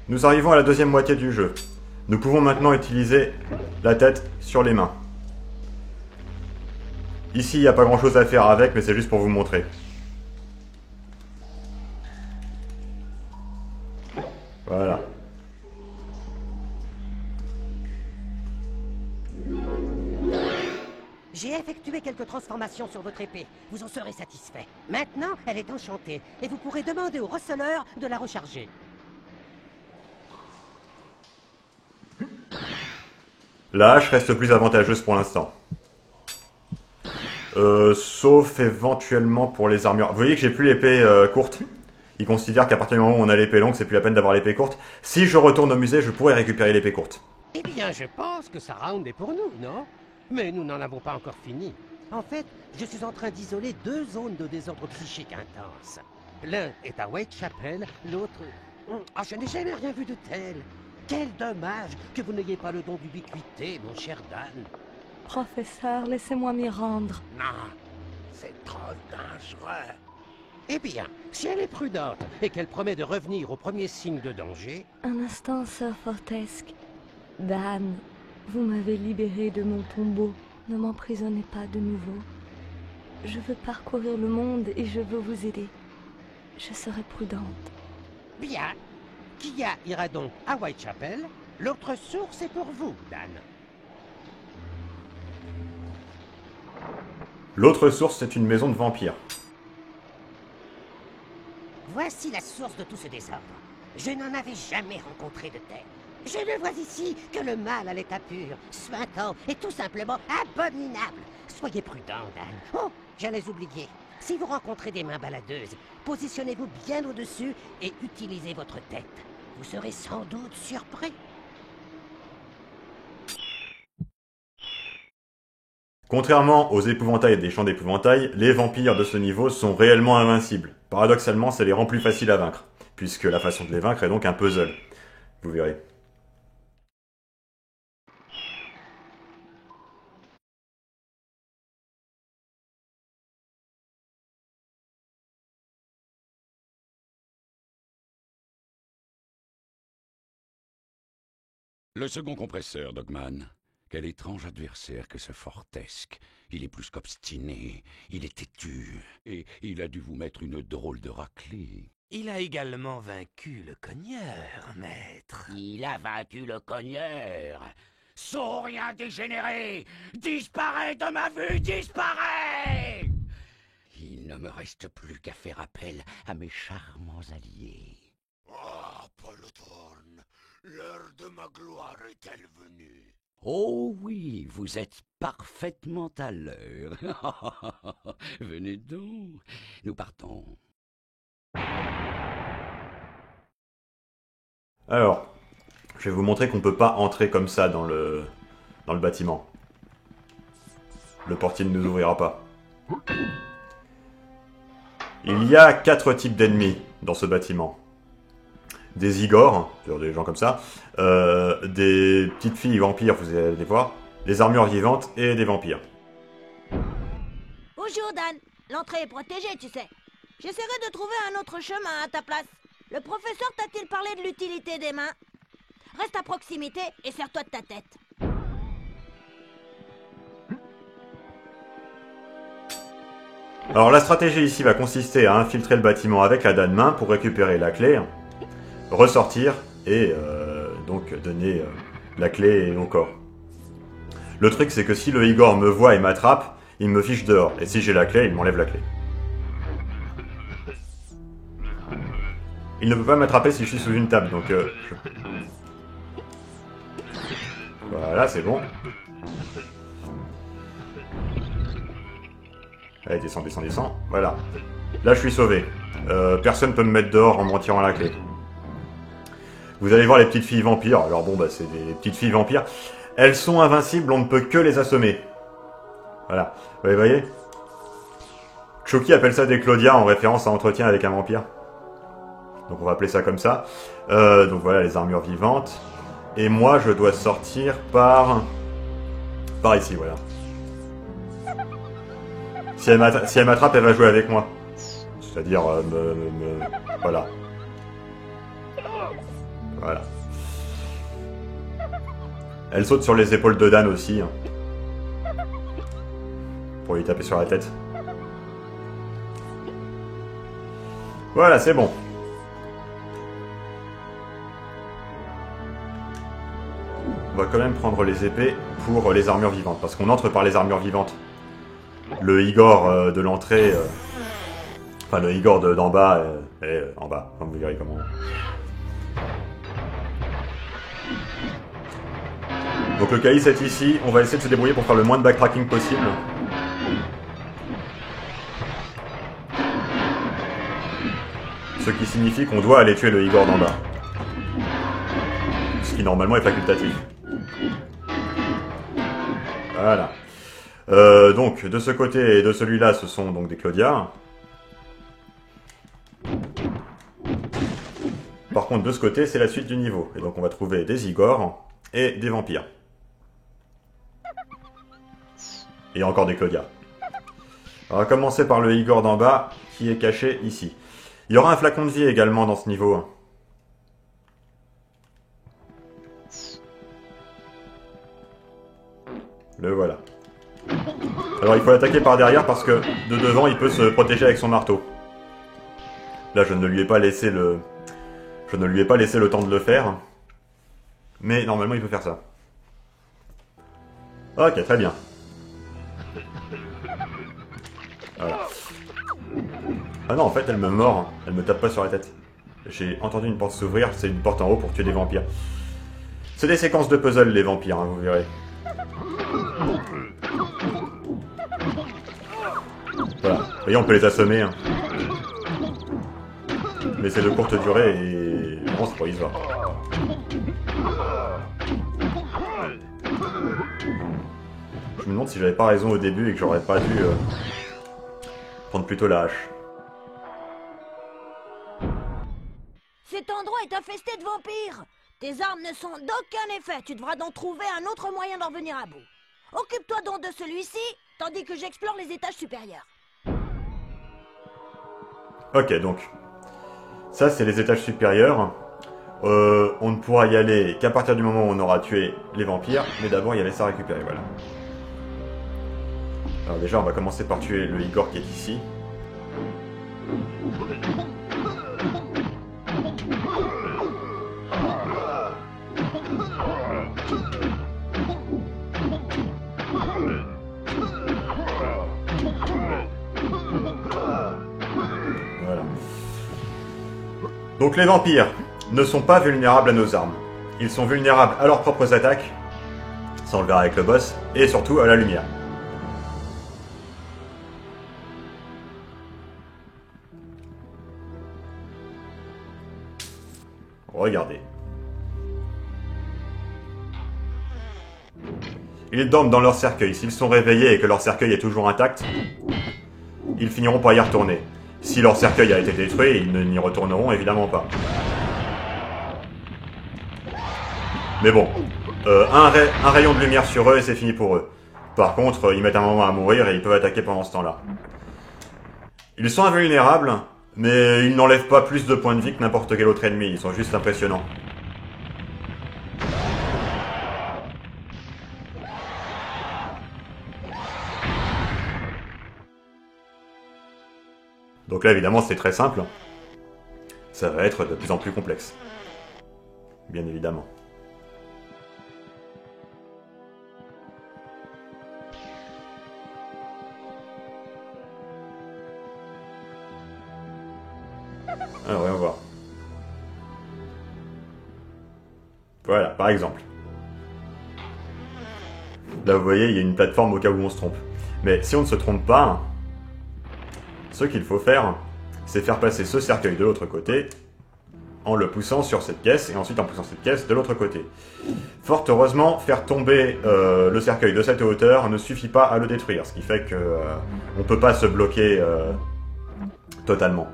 Nous arrivons à la deuxième moitié du jeu. Nous pouvons maintenant utiliser la tête sur les mains. Ici, il n'y a pas grand chose à faire avec, mais c'est juste pour vous montrer. Voilà. J'ai effectué quelques transformations sur votre épée. Vous en serez satisfait. Maintenant, elle est enchantée, et vous pourrez demander au receleur de la recharger. La hache reste plus avantageuse pour l'instant. Sauf éventuellement pour les armures. Vous voyez que j'ai plus l'épée courte. Il considère qu'à partir du moment où on a l'épée longue, c'est plus la peine d'avoir l'épée courte. Si je retourne au musée, je pourrais récupérer l'épée courte. Eh bien, je pense que ça round est pour nous, non? Mais nous n'en avons pas encore fini. En fait, je suis en train d'isoler deux zones de désordre psychique intense. L'un est à Whitechapel, l'autre... Ah, je n'ai jamais rien vu de tel. Quel dommage que vous n'ayez pas le don d'ubiquité, mon cher Dan. Professeur, laissez-moi m'y rendre. Non, c'est trop dangereux. Eh bien, si elle est prudente et qu'elle promet de revenir au premier signe de danger... Un instant, Sir Fortesque. Dan, vous m'avez libéré de mon tombeau. Ne m'emprisonnez pas de nouveau. Je veux parcourir le monde et je veux vous aider. Je serai prudente. Bien. Kia ira donc à Whitechapel. L'autre source est pour vous, Dan. L'autre source, c'est une maison de vampires. Voici la source de tout ce désordre. Je n'en avais jamais rencontré de tel. Je ne vois ici que le mal à l'état pur, suintant et tout simplement abominable. Soyez prudent, Dan. Oh, j'allais oublier. Si vous rencontrez des mains baladeuses, positionnez-vous bien au-dessus et utilisez votre tête. Vous serez sans doute surpris. Contrairement aux épouvantails des champs d'épouvantail, les vampires de ce niveau sont réellement invincibles. Paradoxalement, ça les rend plus faciles à vaincre, puisque la façon de les vaincre est donc un puzzle. Vous verrez. Le second compresseur, Dogman. Quel étrange adversaire que ce Fortesque. Il est plus qu'obstiné, il est têtu, et il a dû vous mettre une drôle de raclée. Il a également vaincu le cogneur, maître. Il a vaincu le cogneur. Saurien dégénéré, disparais de ma vue, disparais! Il ne me reste plus qu'à faire appel à mes charmants alliés. Ah, Polthorn, l'heure de ma gloire est-elle venue? Oh oui, vous êtes parfaitement à l'heure. Venez donc, nous partons. Alors, je vais vous montrer qu'on peut pas entrer comme ça dans le bâtiment. Le portier ne nous ouvrira pas. Il y a 4 types d'ennemis dans ce bâtiment. Des Igors, c'est-à-dire des gens comme ça, des petites filles vampires, vous allez les voir, des armures vivantes et des vampires. Bonjour Dan, l'entrée est protégée, tu sais. J'essaierai de trouver un autre chemin à ta place. Le professeur t'a-t-il parlé de l'utilité des mains? Reste à proximité et sers-toi de ta tête. Alors la stratégie ici va consister à infiltrer le bâtiment avec la dame main pour récupérer la clé, ressortir et donc donner la clé au corps. Le truc c'est que si le Igor me voit et m'attrape, il me fiche dehors. Et si j'ai la clé, il m'enlève la clé. Il ne peut pas m'attraper si je suis sous une table, donc Voilà, c'est bon. Allez, descends, descends, descends. Voilà. Là, je suis sauvé. Personne peut me mettre dehors en me retirant la clé. Vous allez voir les petites filles vampires. Alors bon, bah c'est des petites filles vampires. Elles sont invincibles, on ne peut que les assommer. Voilà. Vous voyez? Chucky appelle ça des Claudia en référence à entretien avec un vampire. Donc on va appeler ça comme ça. Donc voilà les armures vivantes. Et moi je dois sortir par ici, voilà. Si elle m'attrape, elle va jouer avec moi. C'est-à-dire voilà. Voilà. Elle saute sur les épaules de Dan aussi. Hein, pour lui taper sur la tête. Voilà, c'est bon. On va quand même prendre les épées pour les armures vivantes. Parce qu'on entre par les armures vivantes. Le Igor de l'entrée... enfin, le Igor d'en bas est en bas. Enfin, vous verrez comment... Donc le Calice est ici. On va essayer de se débrouiller pour faire le moins de backtracking possible. Ce qui signifie qu'on doit aller tuer le Igor d'en bas. Ce qui normalement est facultatif. Voilà. Donc, de ce côté et de celui-là, ce sont donc des Claudia. Par contre, de ce côté, c'est la suite du niveau. Et donc, on va trouver des Igor et des vampires. Et encore des Claudia. On va commencer par le Igor d'en bas, qui est caché ici. Il y aura un flacon de vie également dans ce niveau. Le voilà. Alors il faut l'attaquer par derrière parce que de devant il peut se protéger avec son marteau. Là je ne lui ai pas laissé le... Je ne lui ai pas laissé le temps de le faire. Mais normalement il peut faire ça. Ok, très bien. Voilà. Ah non, en fait, elle me mord. Elle me tape pas sur la tête. J'ai entendu une porte s'ouvrir. C'est une porte en haut pour tuer des vampires. C'est des séquences de puzzle, les vampires, hein, vous verrez. Voilà. Vous voyez, on peut les assommer. Hein. Mais c'est de courte durée et... Bon, c'est provisoire. Je me demande si j'avais pas raison au début et que j'aurais pas dû prendre plutôt la hache. Cet endroit est infesté de vampires. Tes armes ne sont d'aucun effet. Tu devras donc trouver un autre moyen d'en venir à bout. Occupe-toi donc de celui-ci, tandis que j'explore les étages supérieurs. Ok, donc... Ça, c'est les étages supérieurs. On ne pourra y aller qu'à partir du moment où on aura tué les vampires. Mais d'abord, il y avait ça à récupérer, voilà. Alors déjà, on va commencer par tuer le Igor qui est ici. Voilà. Donc les vampires ne sont pas vulnérables à nos armes. Ils sont vulnérables à leurs propres attaques, ça on le verra avec le boss, et surtout à la lumière. Regardez. Ils dorment dans leur cercueil. S'ils sont réveillés et que leur cercueil est toujours intact, ils finiront par y retourner. Si leur cercueil a été détruit, ils n'y retourneront évidemment pas. Mais bon, un rayon de lumière sur eux et c'est fini pour eux. Par contre, ils mettent un moment à mourir et ils peuvent attaquer pendant ce temps-là. Ils sont invulnérables, mais ils n'enlèvent pas plus de points de vie que n'importe quel autre ennemi. Ils sont juste impressionnants. Donc là, évidemment, c'est très simple. Ça va être de plus en plus complexe. Bien évidemment. Alors, voyons voir. Voilà, par exemple. Là, vous voyez, il y a une plateforme au cas où on se trompe. Mais si on ne se trompe pas, ce qu'il faut faire, c'est faire passer ce cercueil de l'autre côté en le poussant sur cette caisse et ensuite en poussant cette caisse de l'autre côté. Fort heureusement, faire tomber le cercueil de cette hauteur ne suffit pas à le détruire, ce qui fait que on peut pas se bloquer totalement.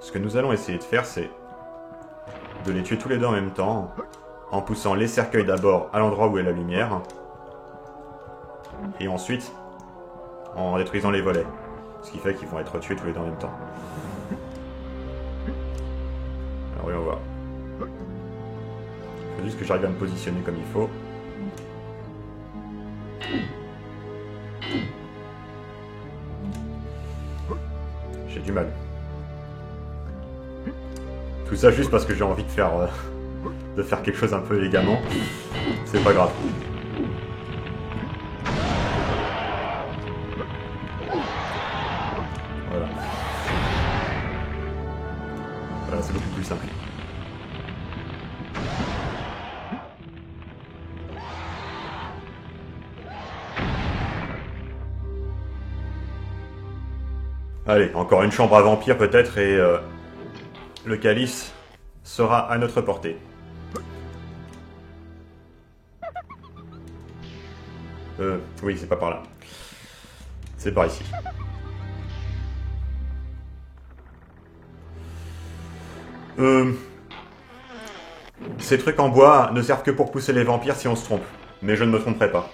Ce que nous allons essayer de faire, c'est de les tuer tous les deux en même temps, en poussant les cercueils d'abord à l'endroit où est la lumière, et ensuite en détruisant les volets. Ce qui fait qu'ils vont être tués tous les deux en même temps. Faut juste que j'arrive à me positionner comme il faut. J'ai du mal. Tout ça juste parce que j'ai envie de faire quelque chose un peu élégamment. C'est pas grave. Voilà. Voilà, c'est beaucoup plus simple. Allez, encore une chambre à vampire peut-être et le calice sera à notre portée. Oui, c'est pas par là. C'est par ici. Ces trucs en bois ne servent que pour pousser les vampires si on se trompe. Mais je ne me tromperai pas.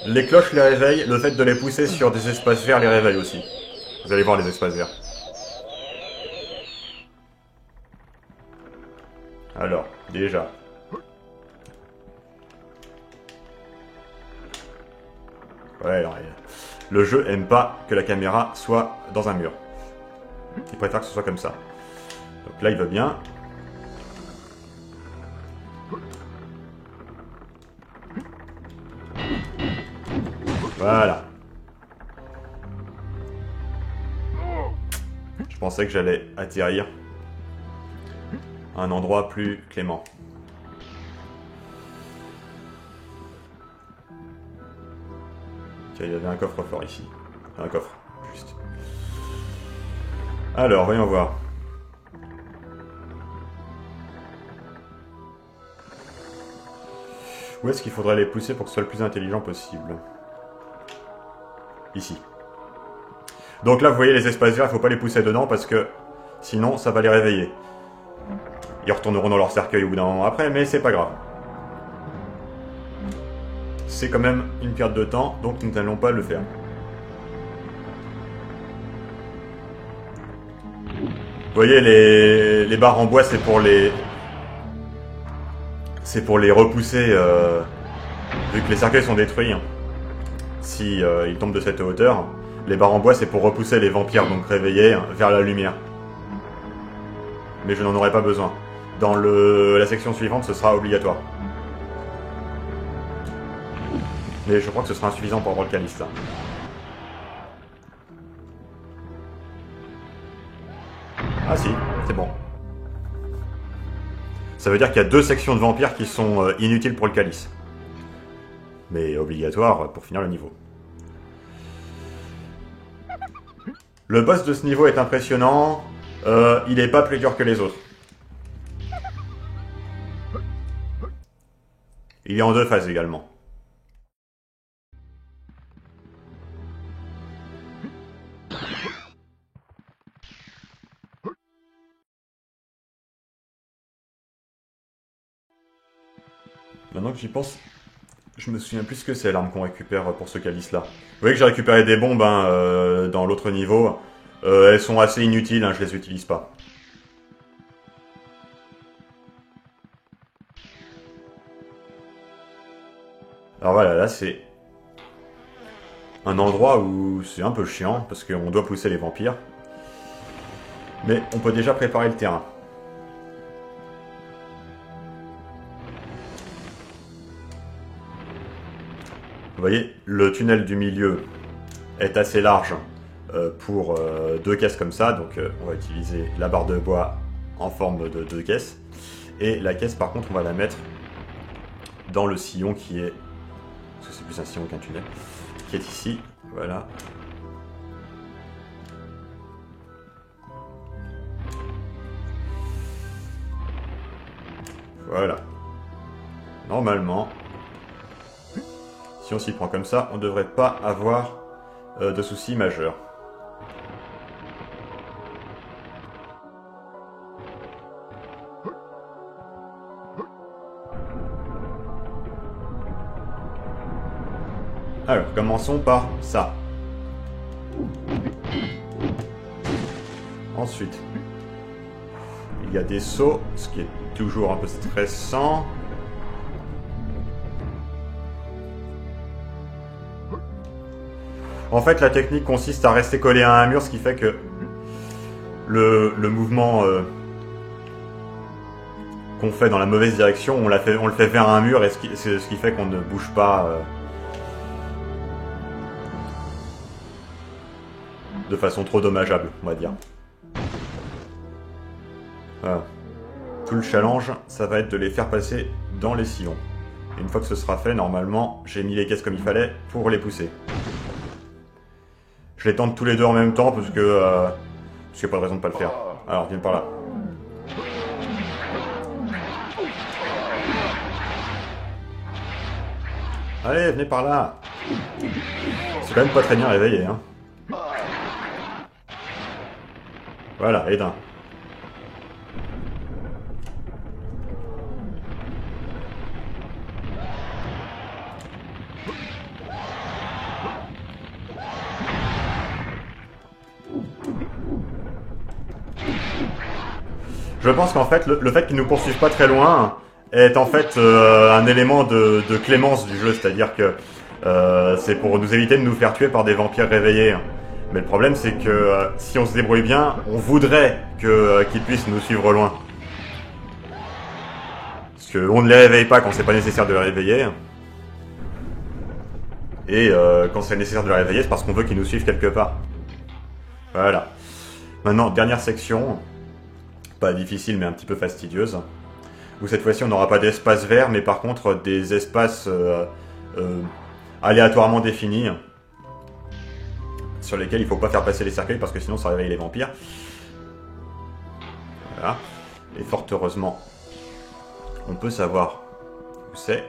Les cloches les réveillent, le fait de les pousser sur des espaces verts les réveille aussi. Vous allez voir les espaces verts. Alors, déjà. Ouais, non, le jeu aime pas que la caméra soit dans un mur. Il préfère que ce soit comme ça. Donc là, il va bien. Voilà. Je pensais que j'allais atterrir à un endroit plus clément. Tiens, il y avait un coffre-fort ici. Un coffre, juste. Alors, voyons voir. Où est-ce qu'il faudrait les pousser pour que ce soit le plus intelligent possible? Ici. Donc là, vous voyez les espaces verts, il ne faut pas les pousser dedans parce que sinon, ça va les réveiller. Ils retourneront dans leur cercueil au bout d'un moment après, mais c'est pas grave. C'est quand même une perte de temps, donc nous n'allons pas le faire. Vous voyez, les barres en bois, c'est pour les repousser, vu que les cercueils sont détruits. Si ils tombent de cette hauteur, les barres en bois, c'est pour repousser les vampires, donc réveillés, vers la lumière. Mais je n'en aurai pas besoin. Dans la section suivante, ce sera obligatoire. Mais je crois que ce sera insuffisant pour avoir le calice, là. Ah si, c'est bon. Ça veut dire qu'il y a 2 sections de vampires qui sont inutiles pour le calice. Mais obligatoires pour finir le niveau. Le boss de ce niveau est impressionnant. Il n'est pas plus dur que les autres. Il est en 2 phases également. Maintenant que j'y pense, je me souviens plus ce que c'est l'arme qu'on récupère pour ce calice-là. Vous voyez que j'ai récupéré des bombes dans l'autre niveau. Elles sont assez inutiles, je les utilise pas. Alors voilà, là c'est un endroit où c'est un peu chiant, parce qu'on doit pousser les vampires. Mais on peut déjà préparer le terrain. Vous voyez, le tunnel du milieu est assez large pour 2 caisses comme ça. Donc on va utiliser la barre de bois en forme de 2 caisses. Et la caisse par contre on va la mettre dans le sillon qui est... Parce que c'est plus un sillon qu'un tunnel. Qui est ici. Voilà. Voilà. Normalement... Si on s'y prend comme ça, on ne devrait pas avoir de soucis majeurs. Alors, commençons par ça. Ensuite, Il y a des sauts, ce qui est toujours un peu stressant. En fait, la technique consiste à rester collé à un mur, ce qui fait que le mouvement qu'on fait dans la mauvaise direction, on le fait vers un mur, et c'est ce qui fait qu'on ne bouge pas de façon trop dommageable, on va dire. Voilà. Tout le challenge, ça va être de les faire passer dans les sillons. Et une fois que ce sera fait, normalement, j'ai mis les caisses comme il fallait pour les pousser. Je les tente tous les deux en même temps parce qu'il n'y a pas de raison de pas le faire. Alors, viens par là. Allez, venez par là. C'est quand même pas très bien réveillé, hein. Voilà, aide un. Je pense qu'en fait, le fait qu'ils nous poursuivent pas très loin est en fait un élément de clémence du jeu, c'est-à-dire que c'est pour nous éviter de nous faire tuer par des vampires réveillés. Mais le problème, c'est que si on se débrouille bien, on voudrait qu'ils puissent nous suivre loin. Parce qu'on ne les réveille pas quand c'est pas nécessaire de les réveiller. Et quand c'est nécessaire de les réveiller, c'est parce qu'on veut qu'ils nous suivent quelque part. Voilà. Maintenant, dernière section. Pas difficile, mais un petit peu fastidieuse. Où cette fois-ci, on n'aura pas d'espace vert, mais par contre des espaces aléatoirement définis, sur lesquels il ne faut pas faire passer les cercueils, parce que sinon ça réveille les vampires. Voilà. Et fort heureusement, on peut savoir où c'est.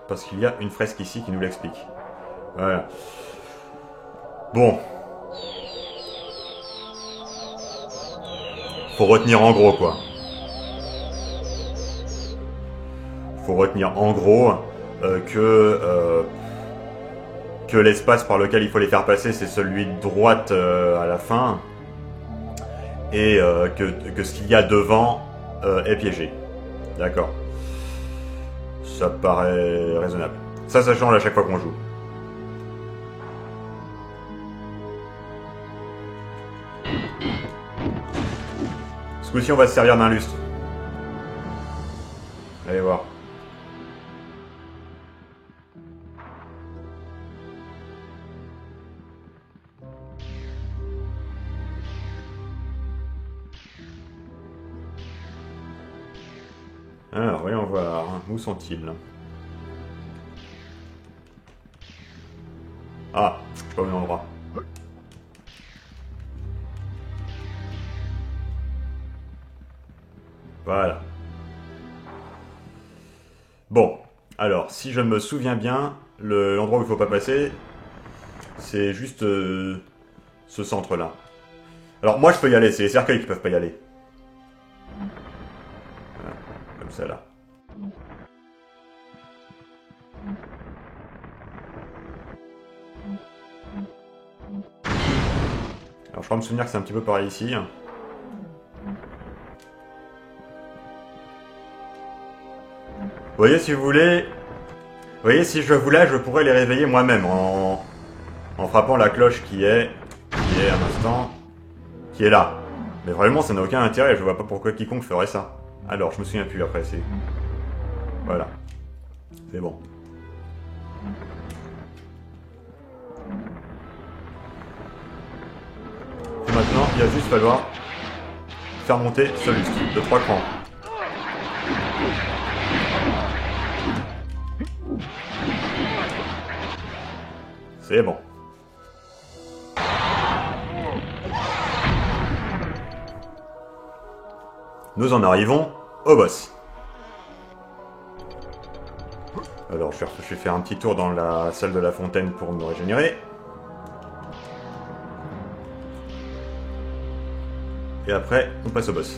Parce qu'il y a une fresque ici qui nous l'explique. Voilà. Bon. Faut retenir en gros, quoi. Faut retenir en gros que l'espace par lequel il faut les faire passer, c'est celui de droite à la fin. Et que ce qu'il y a devant est piégé. D'accord. Ça paraît raisonnable. Ça change à chaque fois qu'on joue. Ce coup-ci, on va se servir d'un lustre. Allez voir. Alors, voyons voir. Où sont-ils? Ah, je suis pas au même endroit. Voilà. Bon, alors, si je me souviens bien, l'endroit où il faut pas passer, c'est juste ce centre-là. Alors, moi, je peux y aller, c'est les cercueils qui peuvent pas y aller. Voilà, comme ça, là. Alors, je crois me souvenir que c'est un petit peu pareil ici. Vous voyez, si vous voulez... Vous voyez, si je voulais, je pourrais les réveiller moi-même en frappant la cloche qui est un instant, qui est là. Mais vraiment, ça n'a aucun intérêt, je vois pas pourquoi quiconque ferait ça. Alors, je me souviens plus après, c'est... Voilà. C'est bon. Et maintenant, il va juste falloir faire monter ce lustre de 3 crans. C'est bon. Nous en arrivons au boss. Alors, je vais faire un petit tour dans la salle de la fontaine pour me régénérer. Et après, on passe au boss.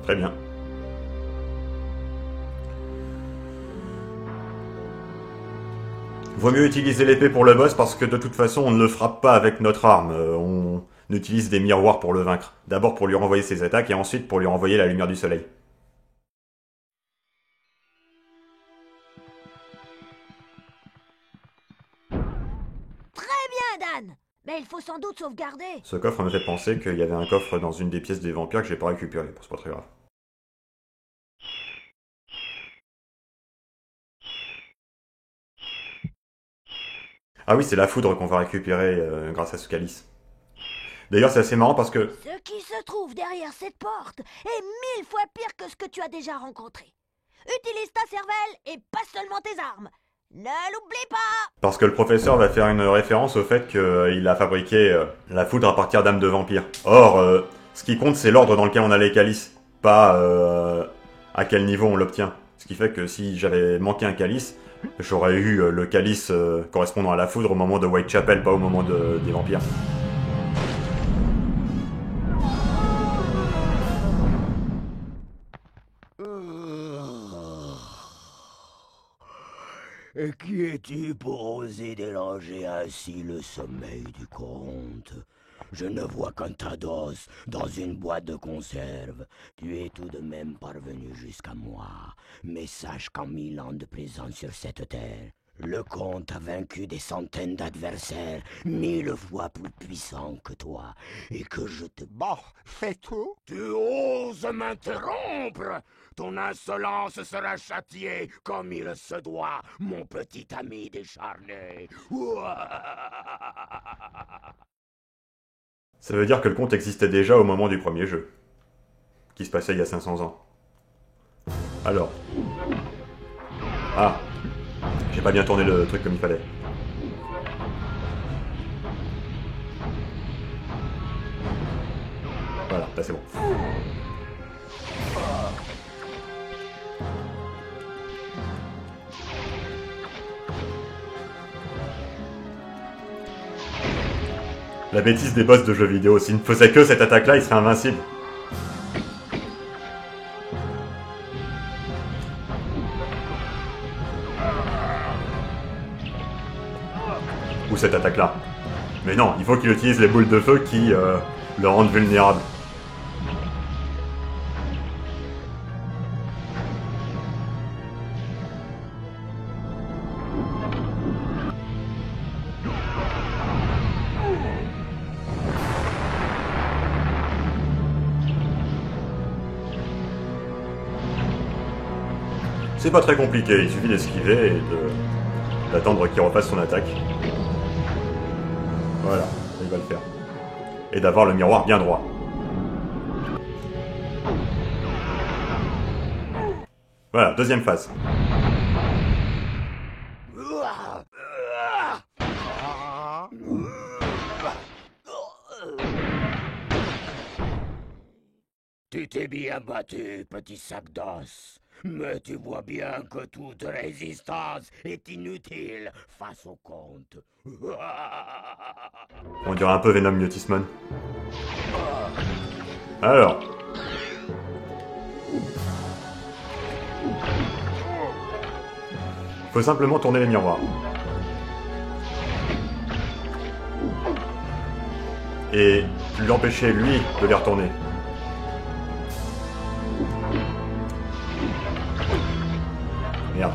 Très bien. Vaut mieux utiliser l'épée pour le boss parce que de toute façon on ne le frappe pas avec notre arme. On utilise des miroirs pour le vaincre. D'abord pour lui renvoyer ses attaques et ensuite pour lui renvoyer la lumière du soleil. Très bien, Dan. Mais il faut sans doute sauvegarder. Ce coffre me fait penser qu'il y avait un coffre dans une des pièces des vampires que j'ai pas récupéré. Bon, c'est pas très grave. Ah oui, c'est la foudre qu'on va récupérer grâce à ce calice. D'ailleurs, c'est assez marrant parce que... Ce qui se trouve derrière cette porte est 1000 fois pire que ce que tu as déjà rencontré. Utilise ta cervelle et pas seulement tes armes. Ne l'oublie pas! Parce que le professeur va faire une référence au fait qu'il a fabriqué la foudre à partir d'âmes de vampires. Or, ce qui compte, c'est l'ordre dans lequel on a les calices, pas à quel niveau on l'obtient. Ce qui fait que si j'avais manqué un calice, j'aurais eu le calice correspondant à la foudre au moment de Whitechapel, pas au moment des vampires. Et qui es-tu pour oser déranger ainsi le sommeil du comte? Je ne vois qu'un tas d'os dans une boîte de conserve. Tu es tout de même parvenu jusqu'à moi. Mais sache qu'en 1000 ans de présence sur cette terre, le comte a vaincu des centaines d'adversaires, 1000 fois plus puissants que toi, et que je te... Bon, c'est tout? Tu oses m'interrompre? Ton insolence sera châtiée comme il se doit, mon petit ami décharné. Ça veut dire que le conte existait déjà au moment du premier jeu, qui se passait il y a 500 ans. Alors... Ah, j'ai pas bien tourné le truc comme il fallait. Voilà, là c'est bon. La bêtise des boss de jeux vidéo, s'il ne faisait que cette attaque-là, il serait invincible. Ou cette attaque-là. Mais non, il faut qu'il utilise les boules de feu qui le rendent vulnérable. C'est pas très compliqué, il suffit d'esquiver et d'attendre qu'il refasse son attaque. Voilà, il va le faire. Et d'avoir le miroir bien droit. Voilà, deuxième phase. Tu t'es bien battu, petit sac d'os. Mais tu vois bien que toute résistance est inutile face au comte. On dirait un peu Venom Mutismon. Alors. Faut simplement tourner les miroirs. Et l'empêcher, lui, de les retourner. Merde.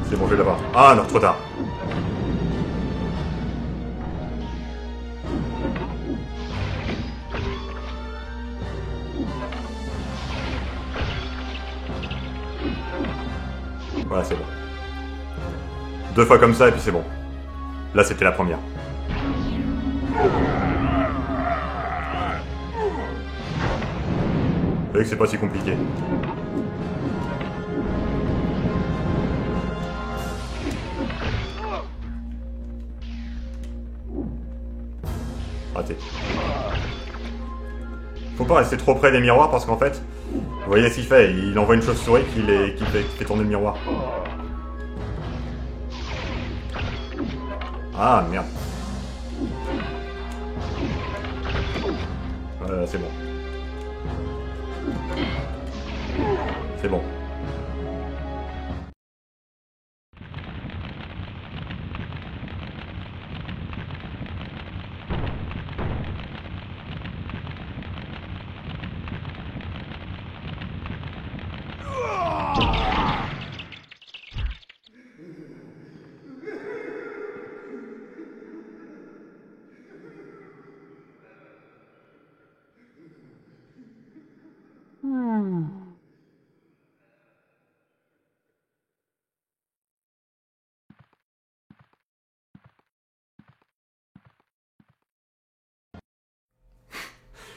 C'est bon, je vais l'avoir. Ah non, trop tard. Voilà, c'est bon. 2 fois comme ça et puis c'est bon. Là, c'était la première. Vous voyez que c'est pas si compliqué. Raté. Faut pas rester trop près des miroirs parce qu'en fait, vous voyez ce qu'il fait, il envoie une chauve-souris qui fait tourner le miroir. Ah merde. Voilà, c'est bon. C'est bon.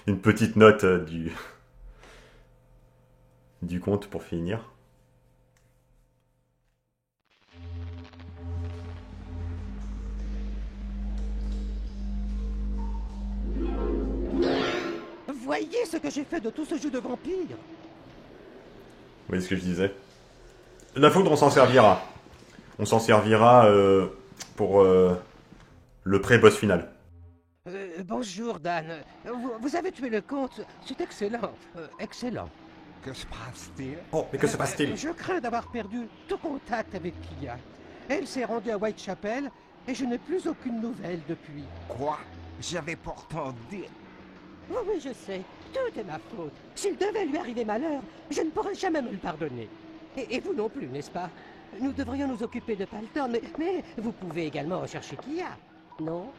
Une petite note du conte pour finir. Voyez ce que j'ai fait de tout ce jeu de vampire. Vous voyez ce que je disais? La foudre, on s'en servira. On s'en servira pour le pré-boss final. Bonjour, Dan. Vous avez tué le comte. C'est excellent. Excellent. Que se passe-t-il? Oh, mais que se passe-t-il? Je crains d'avoir perdu tout contact avec Kia. Elle s'est rendue à Whitechapel et je n'ai plus aucune nouvelle depuis. Quoi? J'avais pourtant dit... Oh oui, je sais. Tout est ma faute. S'il devait lui arriver malheur, je ne pourrais jamais me le pardonner. Et vous non plus, n'est-ce pas? Nous devrions nous occuper de Palton, mais vous pouvez également rechercher Kia, non?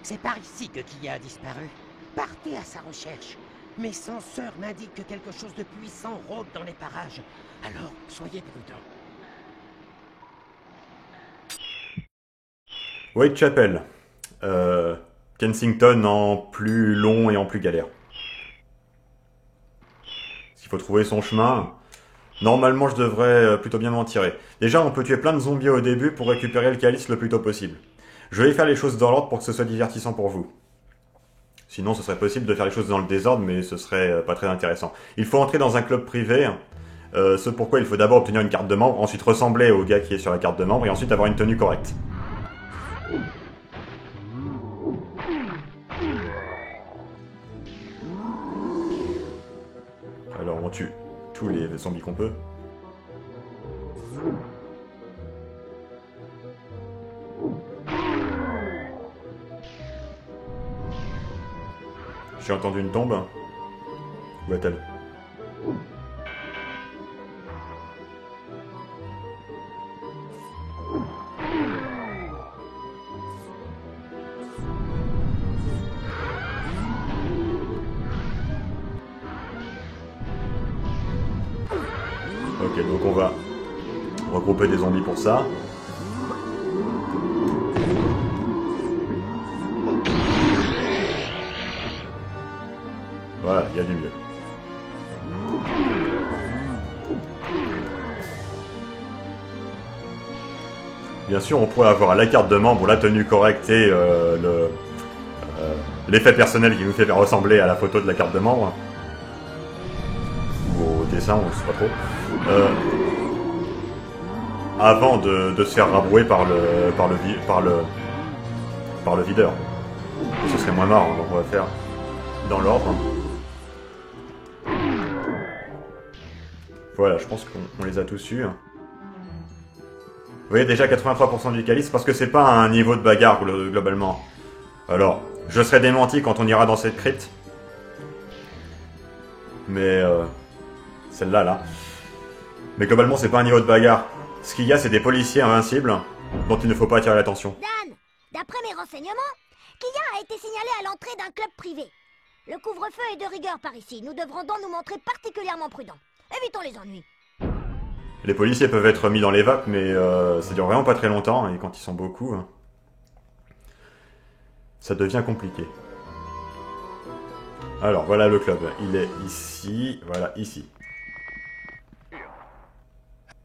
C'est par ici que Kia a disparu. Partez à sa recherche. Mes senseurs m'indiquent que quelque chose de puissant rôde dans les parages. Alors, soyez prudents. Whitechapel. Kensington en plus long et en plus galère. S'il faut trouver son chemin, normalement je devrais plutôt bien m'en tirer. Déjà, on peut tuer plein de zombies au début pour récupérer le calice le plus tôt possible. Je vais faire les choses dans l'ordre pour que ce soit divertissant pour vous. Sinon, ce serait possible de faire les choses dans le désordre, mais ce serait pas très intéressant. Il faut entrer dans un club privé, ce pourquoi il faut d'abord obtenir une carte de membre, ensuite ressembler au gars qui est sur la carte de membre, et ensuite avoir une tenue correcte. Alors on tue tous les zombies qu'on peut. J'ai entendu une tombe. Où est-elle? Ok, donc on va regrouper des zombies pour ça. Voilà, il y a du mieux. Bien sûr, on pourrait avoir la carte de membre, la tenue correcte et l'effet personnel qui nous fait ressembler à la photo de la carte de membre. Ou au dessin, on ne sait pas trop. Avant de se faire rabrouer par le videur. Ce serait moins marrant, donc on va faire dans l'ordre. Voilà, je pense qu'on les a tous eus. Vous voyez déjà 83% du calice parce que c'est pas un niveau de bagarre globalement. Alors, je serai démenti quand on ira dans cette crypte. Mais celle-là, là. Mais globalement, c'est pas un niveau de bagarre. Ce qu'il y a, c'est des policiers invincibles dont il ne faut pas attirer l'attention. Dan, d'après mes renseignements, Kia a été signalé à l'entrée d'un club privé. Le couvre-feu est de rigueur par ici. Nous devrons donc nous montrer particulièrement prudents. Évitons les ennuis. Les policiers peuvent être mis dans les vapes, mais ça dure vraiment pas très longtemps, et quand ils sont beaucoup, ça devient compliqué. Alors, voilà le club. Il est ici, voilà, ici.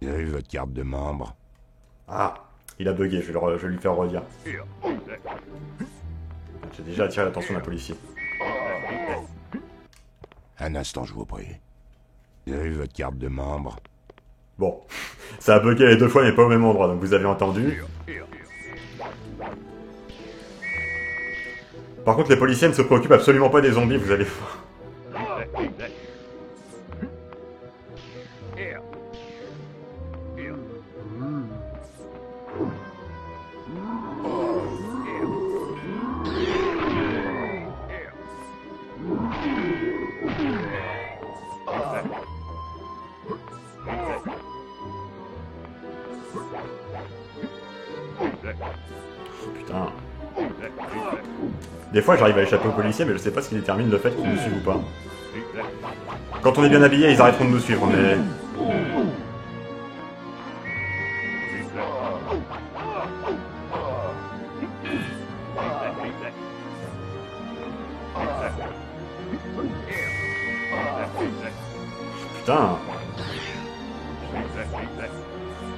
Vous avez votre carte de membre? Ah, il a bugué, je vais lui faire redire. J'ai déjà attiré l'attention d'un policier. Un instant, je vous prie. Vous avez votre carte de membre? Bon, ça a bugué les deux fois mais pas au même endroit, donc vous avez entendu. Par contre les policiers ne se préoccupent absolument pas des zombies, vous allez voir. Putain. Des fois j'arrive à échapper aux policiers mais je sais pas ce qui détermine le fait qu'ils nous suivent ou pas. Quand on est bien habillé ils arrêteront de nous suivre mais... Putain.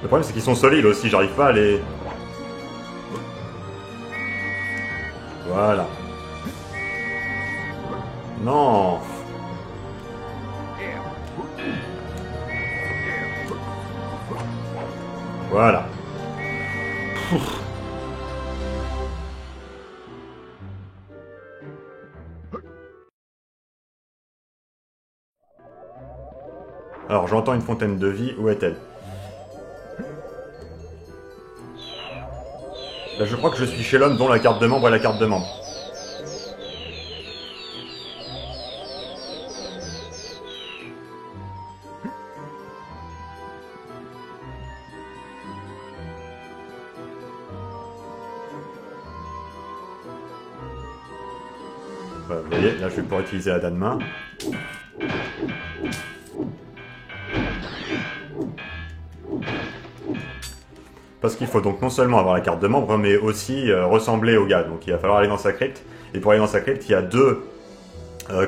Le problème c'est qu'ils sont solides aussi, j'arrive pas à les... Voilà. Non. Voilà. Pouf. Alors j'entends une fontaine de vie, où est-elle? Là je crois que je suis chez l'homme dont la carte de membre est la carte de membre. Voilà, vous voyez, là je vais pouvoir utiliser la dame-main. Parce qu'il faut donc non seulement avoir la carte de membre, mais aussi ressembler au gars. Donc il va falloir aller dans sa crypte. Et pour aller dans sa crypte, il y a deux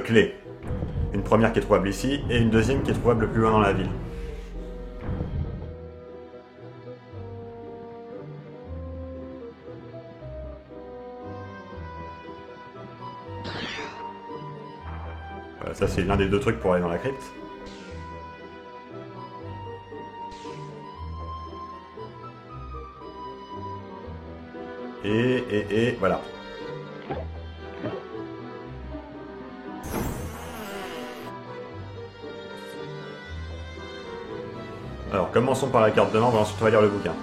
clés. Une première qui est trouvable ici, et une deuxième qui est trouvable plus loin dans la ville. Voilà, ça c'est l'un des deux trucs pour aller dans la crypte. Et voilà. Alors, commençons par la carte de membre, et ensuite on va lire le bouquin.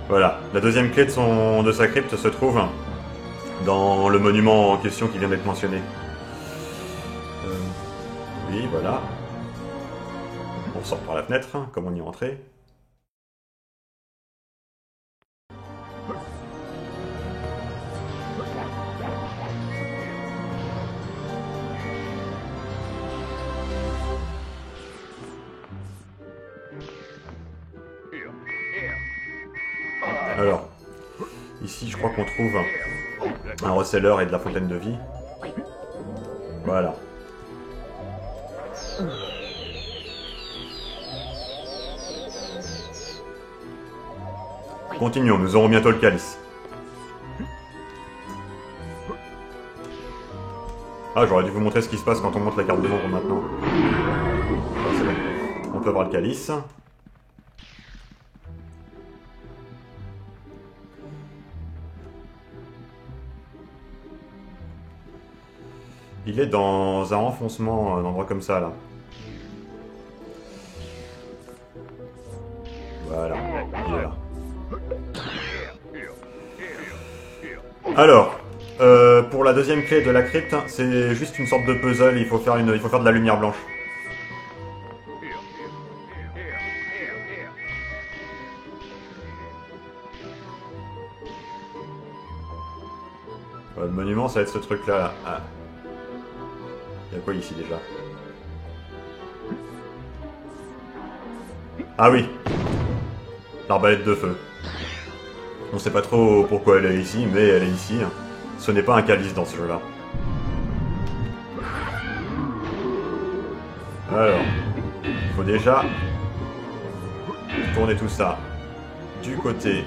Voilà, la deuxième clé de sa crypte se trouve dans le monument en question qui vient d'être mentionné. Oui, voilà. On sort par la fenêtre, hein, comme on y est entré. Alors, ici je crois qu'on trouve un receleur et de la fontaine de vie. Voilà. Continuons, nous aurons bientôt le calice. Ah, j'aurais dû vous montrer ce qui se passe quand on monte la carte de membre maintenant. Ah, c'est bon. On peut avoir le calice. Il est dans un renfoncement, un endroit comme ça, là. Voilà, il est là. Alors, pour la deuxième clé de la crypte, c'est juste une sorte de puzzle, il faut faire de la lumière blanche. Le monument, ça va être ce truc-là. Là. Ah. Il y a quoi ici déjà? Ah oui, l'arbalète de feu. On sait pas trop pourquoi elle est ici, mais elle est ici. Ce n'est pas un calice dans ce jeu-là. Alors, il faut déjà tourner tout ça du côté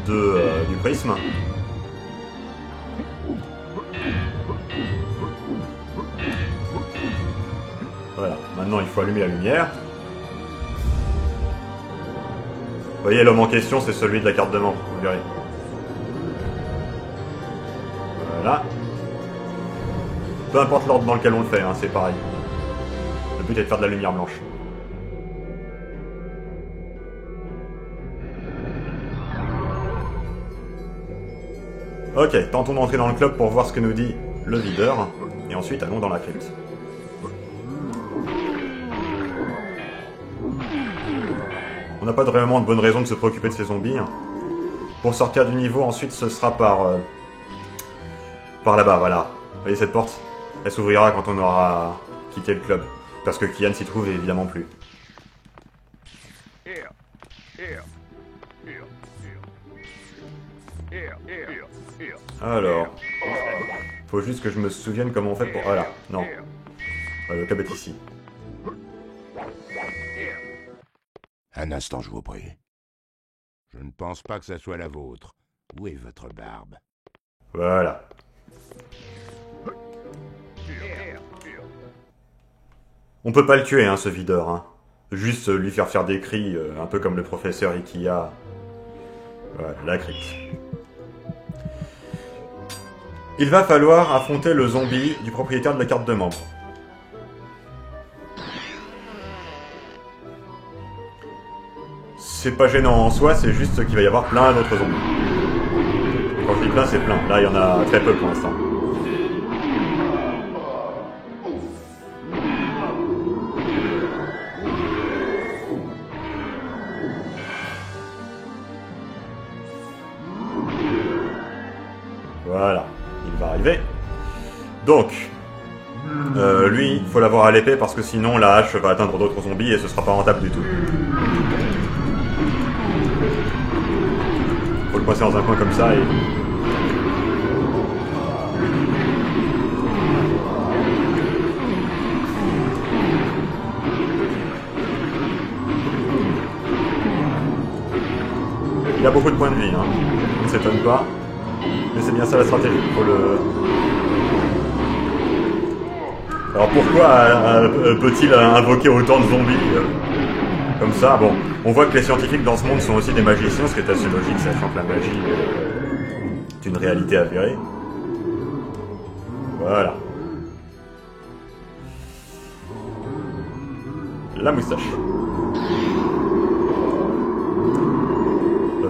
du prisme. Voilà, maintenant il faut allumer la lumière. Vous voyez, l'homme en question, c'est celui de la carte de membre, vous verrez. Voilà. Peu importe l'ordre dans lequel on le fait, hein, c'est pareil. Le but est de faire de la lumière blanche. Ok, tentons d'entrer dans le club pour voir ce que nous dit le videur. Et ensuite, allons dans la crypte. On n'a pas vraiment de bonne raison de se préoccuper de ces zombies. Pour sortir du niveau, ensuite, ce sera par là-bas, voilà. Vous voyez cette porte? Elle s'ouvrira quand on aura quitté le club. Parce que Kian s'y trouve évidemment plus. Alors... faut juste que je me souvienne comment on fait pour... Voilà, non. Le club est ici. Un instant, je vous prie. Je ne pense pas que ça soit la vôtre. Où est votre barbe? Voilà. On peut pas le tuer, hein, ce videur. Hein. Juste lui faire des cris, un peu comme le professeur Ikia. Voilà, la crypte. Il va falloir affronter le zombie du propriétaire de la carte de membre. C'est pas gênant en soi, c'est juste qu'il va y avoir plein d'autres zombies. Quand je dis plein, c'est plein. Là, il y en a très peu pour l'instant. Voilà, il va arriver. Donc, lui, il faut l'avoir à l'épée parce que sinon la hache va atteindre d'autres zombies et ce sera pas rentable du tout. Faut le passer dans un coin comme ça et... Il a beaucoup de points de vie, hein. On ne s'étonne pas. Mais c'est bien ça la stratégie. Faut le... Alors pourquoi peut-il invoquer autant de zombies comme ça? Bon, on voit que les scientifiques dans ce monde sont aussi des magiciens, ce qui est assez logique, sachant que la magie est une réalité avérée. Voilà. La moustache.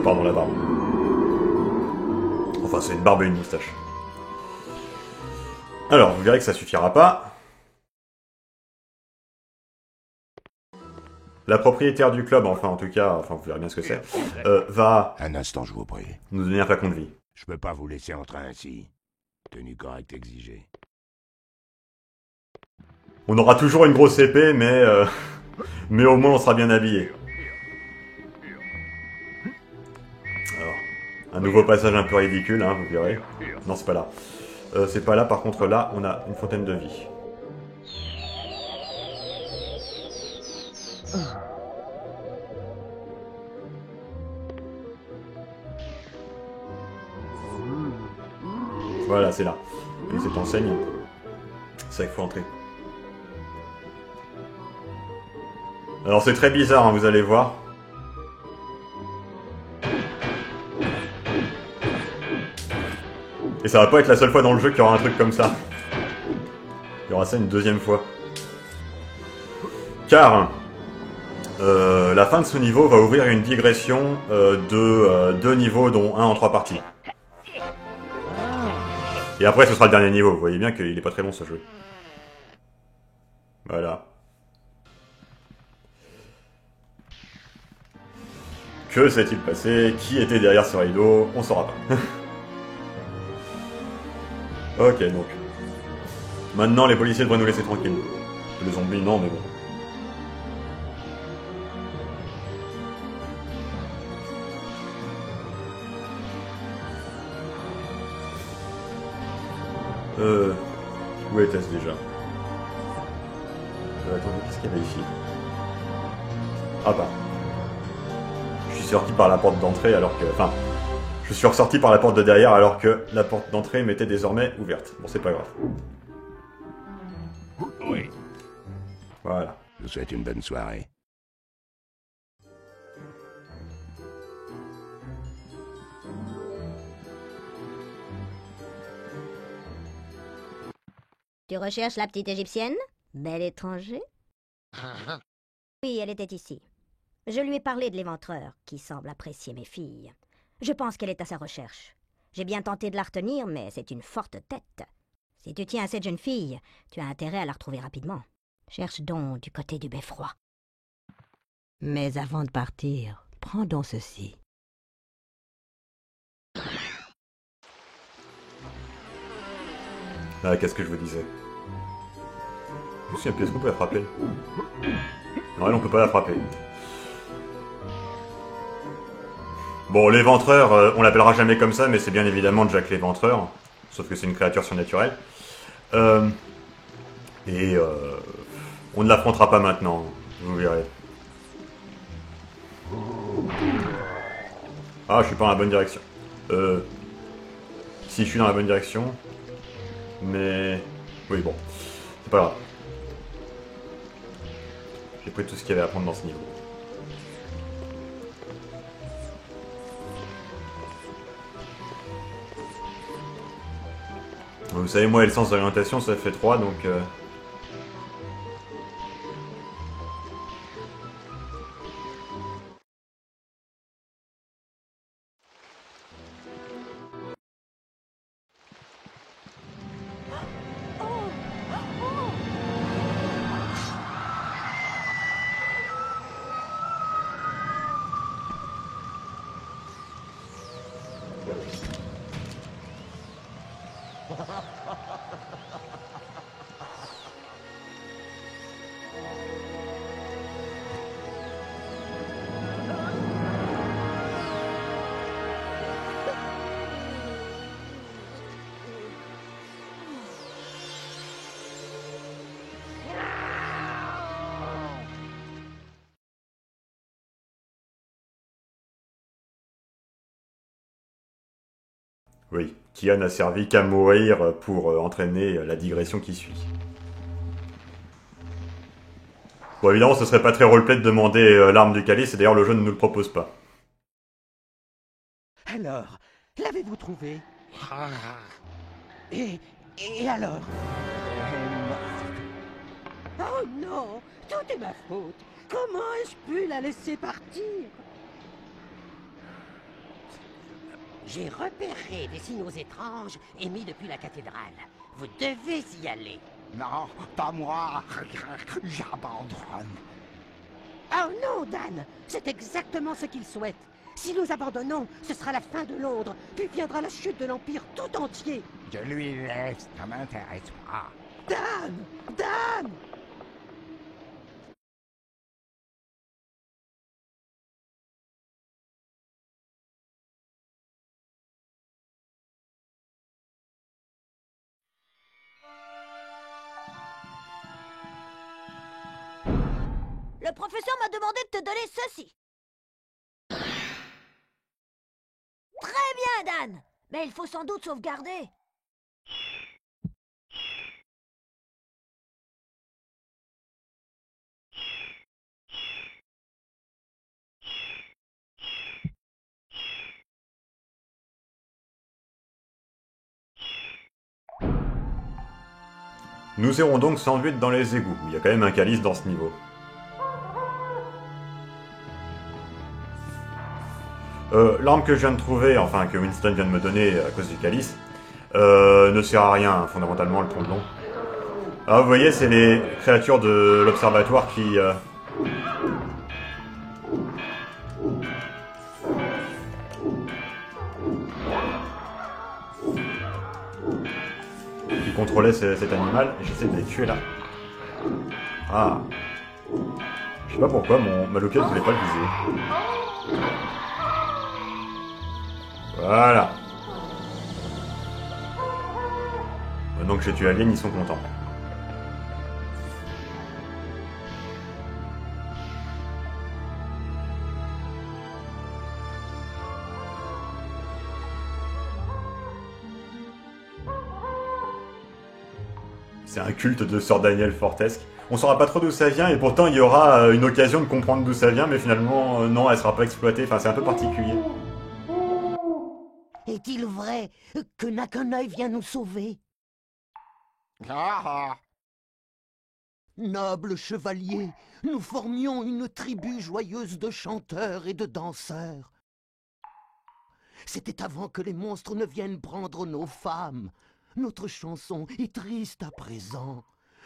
Pardon, la barbe. Enfin, c'est une barbe et une moustache. Alors, vous verrez que ça suffira pas. La propriétaire du club, enfin en tout cas, enfin vous verrez bien ce que c'est, va... Un instant, je vous prie. Nous donner un flacon de vie. Je peux pas vous laisser entrer ainsi. Tenue correcte exigée. On aura toujours une grosse épée, mais mais au moins on sera bien habillé. Alors, un nouveau passage un peu ridicule, hein, vous verrez. Non, c'est pas là. C'est pas là, par contre là, on a une fontaine de vie. Voilà, c'est là. Et cette enseigne, c'est ça qu'il faut entrer. Alors c'est très bizarre, hein, vous allez voir. Et ça va pas être la seule fois dans le jeu qu'il y aura un truc comme ça. Il y aura ça une deuxième fois. Car la fin de ce niveau va ouvrir une digression de 2 niveaux, dont un en 3 parties. Et après ce sera le dernier niveau, vous voyez bien qu'il est pas très long ce jeu. Voilà. Que s'est-il passé? Qui était derrière ce rideau? On saura pas. Ok, donc. Maintenant, les policiers devraient nous laisser tranquilles. Les zombies, non, mais bon. Où était-ce déjà? Attendez, qu'est-ce qu'il y avait ici? Ah bah. Je suis sorti par la porte d'entrée alors que... Enfin, je suis ressorti par la porte de derrière alors que la porte d'entrée m'était désormais ouverte. Bon, c'est pas grave. Oui. Voilà. Je vous souhaite une bonne soirée. Tu recherches la petite égyptienne? Bel étranger? Oui, elle était ici. Je lui ai parlé de l'éventreur, qui semble apprécier mes filles. Je pense qu'elle est à sa recherche. J'ai bien tenté de la retenir, mais c'est une forte tête. Si tu tiens à cette jeune fille, tu as intérêt à la retrouver rapidement. Cherche donc du côté du beffroi. Mais avant de partir, prends donc ceci. Ah, qu'est-ce que je vous disais? Je me souviens plus, est-ce qu'on peut la frapper? Non, elle, on peut pas la frapper. Bon, l'éventreur, on l'appellera jamais comme ça, mais c'est bien évidemment Jack l'éventreur. Sauf que c'est une créature surnaturelle. On ne l'affrontera pas maintenant, vous verrez. Ah, je suis pas dans la bonne direction. Si, je suis dans la bonne direction. Mais... Oui, bon. C'est pas grave. J'ai pris tout ce qu'il y avait à prendre dans ce niveau. Vous savez, moi et le sens d'orientation, ça fait 3, donc... Oui, Kian n'a servi qu'à mourir pour entraîner la digression qui suit. Bon, évidemment, ce serait pas très roleplay de demander l'arme du calice, et d'ailleurs le jeu ne nous le propose pas. Alors, l'avez-vous trouvé? Et alors? Oh non, tout est ma faute. Comment ai-je pu la laisser partir? J'ai repéré des signaux étranges émis depuis la cathédrale. Vous devez y aller. Non, pas moi. J'abandonne. Oh non, Dan! C'est exactement ce qu'il souhaite. Si nous abandonnons, ce sera la fin de Londres, puis viendra la chute de l'Empire tout entier. Je lui laisse, ça m'intéresse pas. Dan! Dan! Le professeur m'a demandé de te donner ceci. Très bien, Dan. Mais il faut sans doute sauvegarder. Nous irons donc sans but dans les égouts. Il y a quand même un calice dans ce niveau. L'arme que je viens de trouver, enfin que Winston vient de me donner à cause du calice, ne sert à rien, fondamentalement, le pont de long. Ah, vous voyez, c'est les créatures de l'observatoire qui contrôlaient cet animal, et j'essaie de les tuer là. Ah. Je sais pas pourquoi, ma loquette voulait pas le viser. Voilà. Maintenant que j'ai tué Alien, ils sont contents. C'est un culte de Sir Daniel Fortesque. On saura pas trop d'où ça vient, et pourtant il y aura une occasion de comprendre d'où ça vient, mais finalement, non, elle sera pas exploitée. Enfin, c'est un peu particulier. Est-il vrai que Nakanai vient nous sauver? Noble chevalier, nous formions une tribu joyeuse de chanteurs et de danseurs. C'était avant que les monstres ne viennent prendre nos femmes. Notre chanson est triste à présent.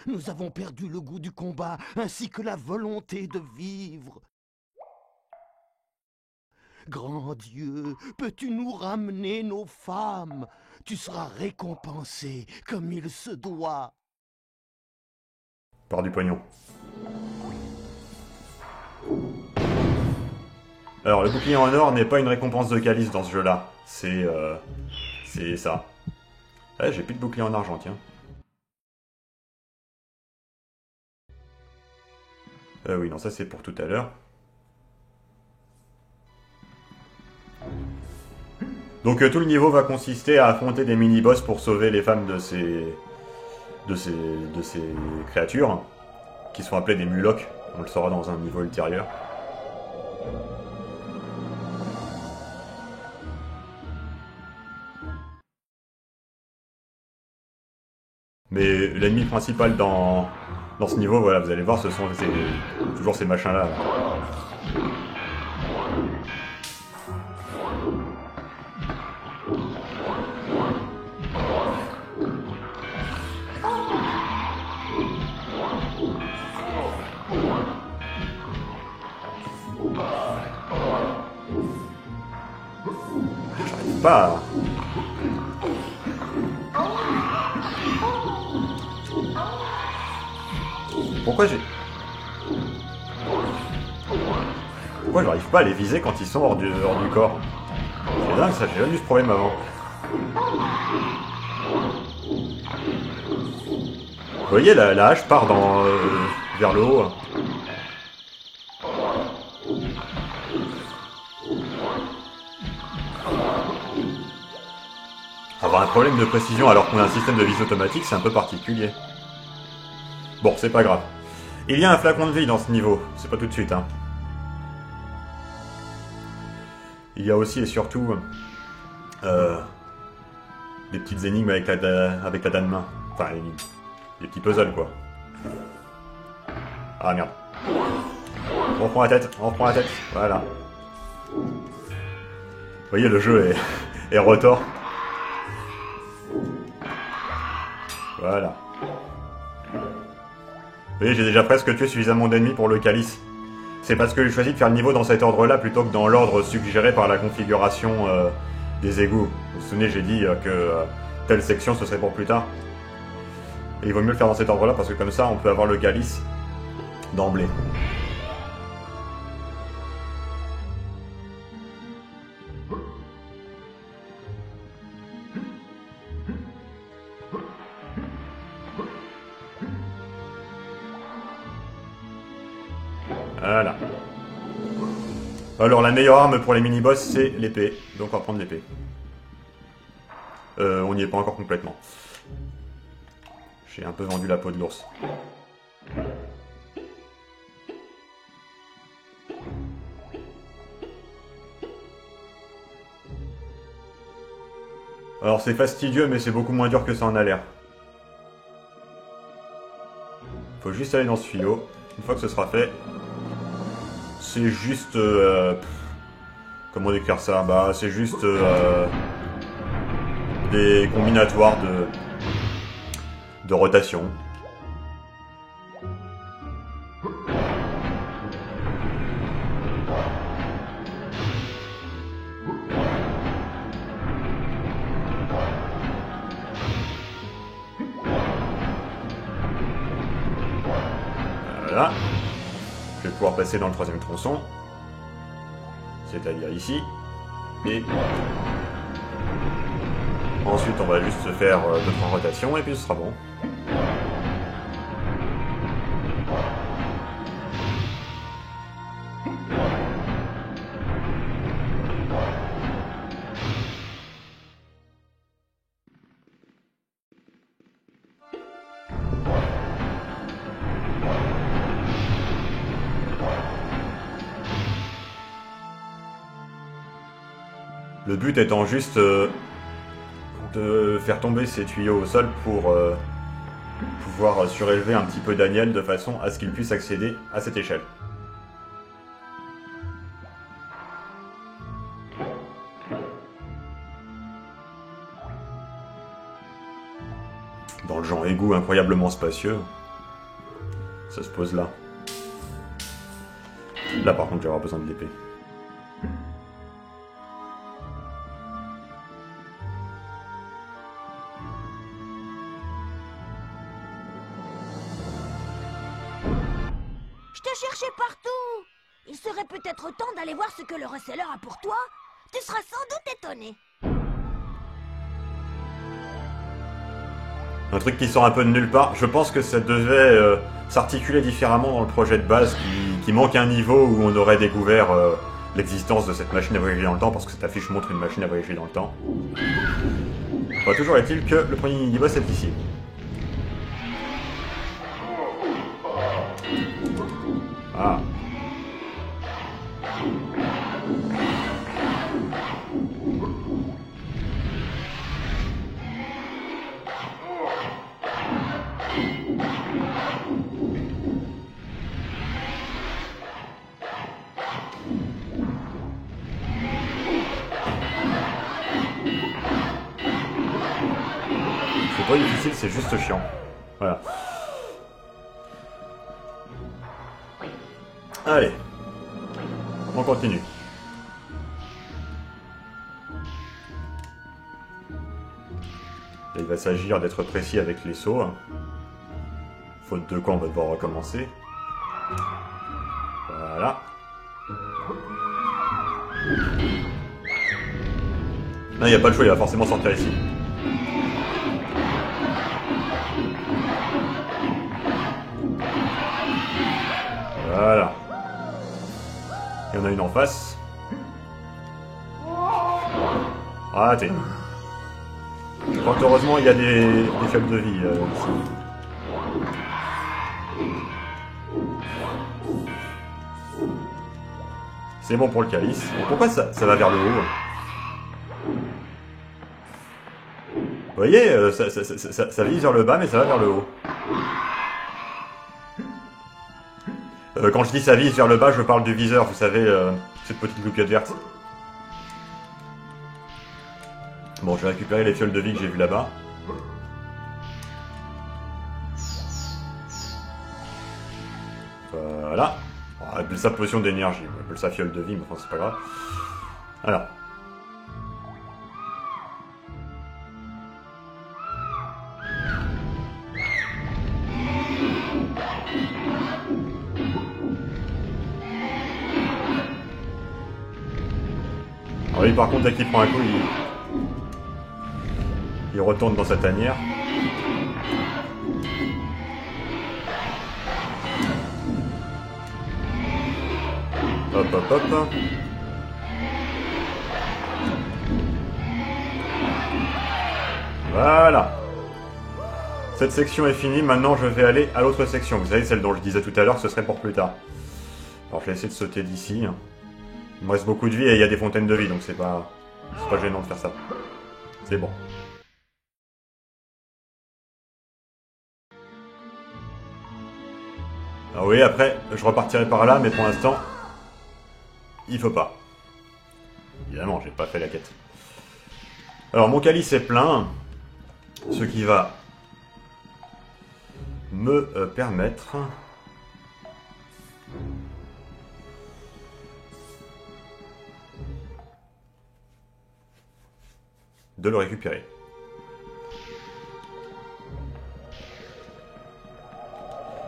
Nous avons perdu le goût du combat, ainsi que la volonté de vivre. Grand Dieu, peux-tu nous ramener nos femmes? Tu seras récompensé comme il se doit. Par du pognon. Alors, le bouclier en or n'est pas une récompense de calice dans ce jeu-là. C'est ça. Ouais, j'ai plus de bouclier en argent, tiens. Oui, non, ça c'est pour tout à l'heure. Donc tout le niveau va consister à affronter des mini-boss pour sauver les femmes de ces créatures, qui sont appelées des mulocs. On le saura dans un niveau ultérieur. Mais l'ennemi principal dans ce niveau, voilà, vous allez voir, ce sont toujours ces machins-là. J'arrive pas. Pourquoi j'arrive pas à les viser quand ils sont hors du corps? C'est dingue ça, j'ai jamais eu ce problème avant. Vous voyez, la hache part vers le haut. Avoir un problème de précision alors qu'on a un système de visée automatique, c'est un peu particulier. Bon, c'est pas grave. Il y a un flacon de vie dans ce niveau, c'est pas tout de suite, hein. Il y a aussi et surtout des petites énigmes avec la dame-main. Enfin, des petits puzzles, quoi. Ah merde. On reprend la tête, voilà. Vous voyez, le jeu est retors. Voilà. Vous voyez, j'ai déjà presque tué suffisamment d'ennemis pour le calice. C'est parce que j'ai choisi de faire le niveau dans cet ordre-là plutôt que dans l'ordre suggéré par la configuration des égouts. Vous vous souvenez, j'ai dit que telle section ce serait pour plus tard. Et il vaut mieux le faire dans cet ordre-là parce que comme ça on peut avoir le calice d'emblée. Voilà. Alors la meilleure arme pour les mini-boss c'est l'épée, donc on va prendre l'épée. On n'y est pas encore complètement. J'ai un peu vendu la peau de l'ours. Alors c'est fastidieux mais c'est beaucoup moins dur que ça en a l'air. Faut juste aller dans ce tuyau. Une fois que ce sera fait, c'est juste... comment décrire ça? Bah c'est juste des combinatoires de rotation. Voilà. Je vais pouvoir passer dans le troisième tronçon. C'est-à-dire ici. Et ensuite on va juste se faire 2-3 rotations et puis ce sera bon. Le but étant juste de faire tomber ces tuyaux au sol pour pouvoir surélever un petit peu Daniel de façon à ce qu'il puisse accéder à cette échelle. Dans le genre égout incroyablement spacieux, ça se pose là. Là par contre je vais avoir besoin de l'épée. Je te cherchais partout. Il serait peut-être temps d'aller voir ce que le receleur a pour toi. Tu seras sans doute étonné. Un truc qui sort un peu de nulle part. Je pense que ça devait s'articuler différemment dans le projet de base, qui manque un niveau où on aurait découvert l'existence de cette machine à voyager dans le temps, parce que cette affiche montre une machine à voyager dans le temps. Enfin, toujours est-il que le premier mini-boss est ici. Ah. C'est pas difficile, c'est juste chiant. Voilà. Allez. On continue. Et il va s'agir d'être précis avec les sauts. Faute de quoi, on va devoir recommencer. Voilà. Non, il n'y a pas de choix, il va forcément sortir ici. Voilà. Il y en a une en face. Raté. Fort heureusement, il y a des faibles de vie ici. C'est bon pour le calice. Pourquoi ça va vers le haut? Vous voyez, ça vise vers le bas, mais ça va vers le haut. Quand je dis ça vise vers le bas, je parle du viseur, vous savez, cette petite loupiote verte. Bon, je vais récupérer les fioles de vie que j'ai vues là-bas. Voilà. On appelle ça potion d'énergie, on appelle ça fiole de vie, mais enfin c'est pas grave. Voilà. Alors lui par contre dès qu'il prend un coup, il retourne dans sa tanière. Hop hop hop. Voilà. Cette section est finie, maintenant je vais aller à l'autre section. Vous savez, celle dont je disais tout à l'heure que ce serait pour plus tard. Alors je vais essayer de sauter d'ici. Il me reste beaucoup de vie et il y a des fontaines de vie, donc c'est pas gênant de faire ça. C'est bon. Ah oui, après, je repartirai par là, mais pour l'instant, il faut pas. Évidemment, j'ai pas fait la quête. Alors, mon calice est plein, ce qui va me permettre de le récupérer.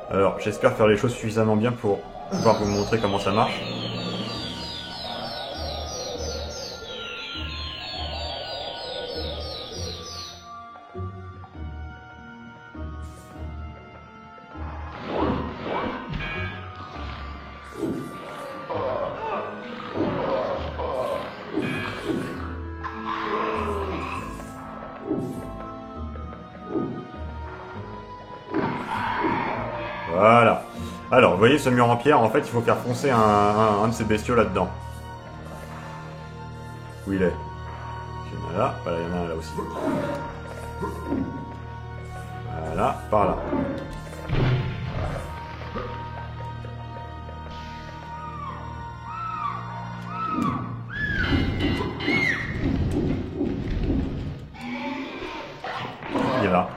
Alors, j'espère faire les choses suffisamment bien pour pouvoir vous montrer comment ça marche. Voilà. Alors, vous voyez ce mur en pierre, en fait, il faut faire foncer un de ces bestiaux là-dedans. Où il est? Voilà, voilà, il y en a un là aussi. Voilà, par là. Il est là.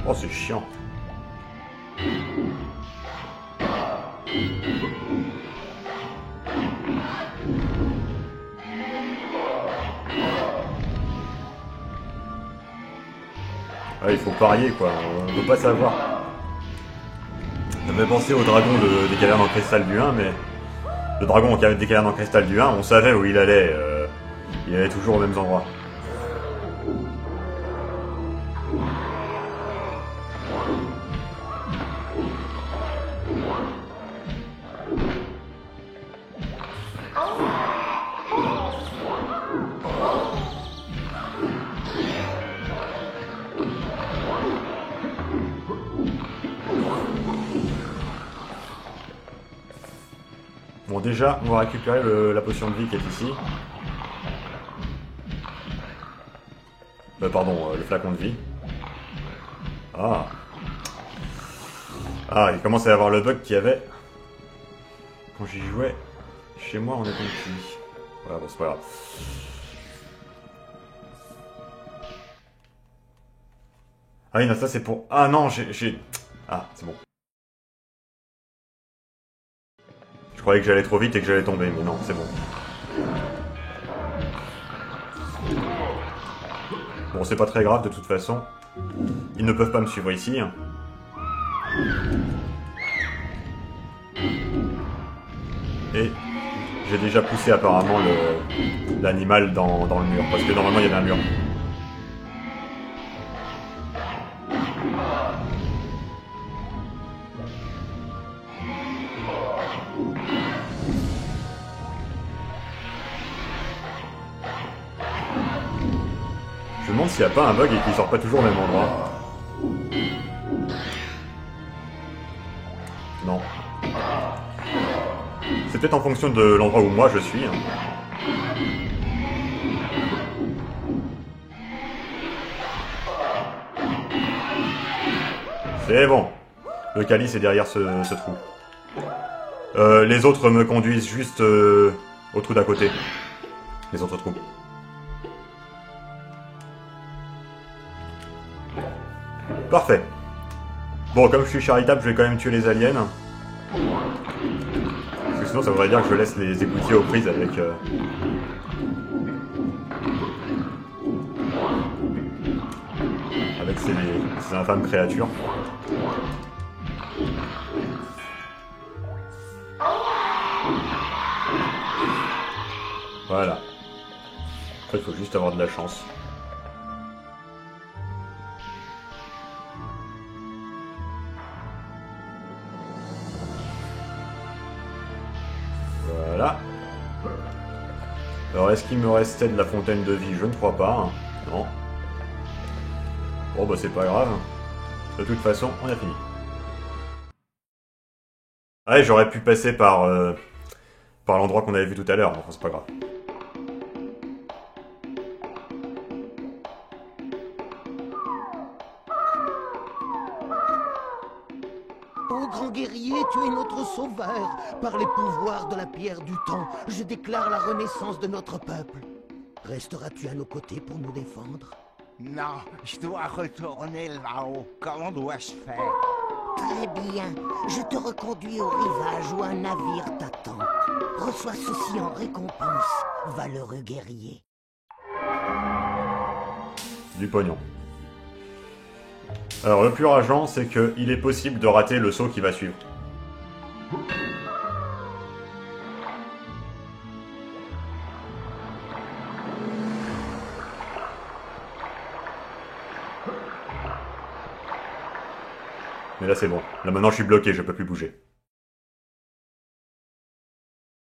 Oh, c'est chiant. Ah, il faut parier quoi, on peut pas savoir. Ça me fait penser au dragon des cavernes en cristal du 1, mais le dragon des cavernes en cristal du 1, on savait où il allait toujours aux mêmes endroits. Bon, déjà, on va récupérer la potion de vie qui est ici. Pardon, le flacon de vie. Ah. Ah, il commence à y avoir le bug qu'il y avait quand j'y jouais chez moi en étant petit. Voilà, bon, c'est pas grave. Ah oui, non, ça c'est pour... Ah non, j'ai... Ah, c'est bon. Je croyais que j'allais trop vite et que j'allais tomber, mais non, c'est bon. Bon, c'est pas très grave de toute façon. Ils ne peuvent pas me suivre ici. Et j'ai déjà poussé apparemment l'animal dans le mur, parce que normalement il y avait un mur. Je me demande s'il n'y a pas un bug et qu'il sort pas toujours au même endroit. Non. C'est peut-être en fonction de l'endroit où moi je suis. C'est bon. Le calice est derrière ce trou. Les autres me conduisent juste au trou d'à côté. Les autres trous. Parfait. Bon, comme je suis charitable, je vais quand même tuer les aliens. Parce que sinon, ça voudrait dire que je laisse les égoutiers aux prises avec... avec ces infâmes créatures. Voilà. Après, il faut juste avoir de la chance. Voilà. Alors, est-ce qu'il me restait de la fontaine de vie? Je ne crois pas. Non. Bon, bah c'est pas grave. De toute façon, on a fini. Ouais, j'aurais pu passer par l'endroit qu'on avait vu tout à l'heure. Enfin, c'est pas grave. Ô grand guerrier, tu es notre sauveur. Par les pouvoirs de la pierre du temps, je déclare la renaissance de notre peuple. Resteras-tu à nos côtés pour nous défendre? Non, je dois retourner là-haut. Comment dois-je faire? Très bien. Je te reconduis au rivage où un navire t'attend. Reçois ceci en récompense, valeureux guerrier. Du pognon. Alors, le plus rageant, c'est qu'il est possible de rater le saut qui va suivre. Mais là c'est bon. Là maintenant je suis bloqué, je peux plus bouger.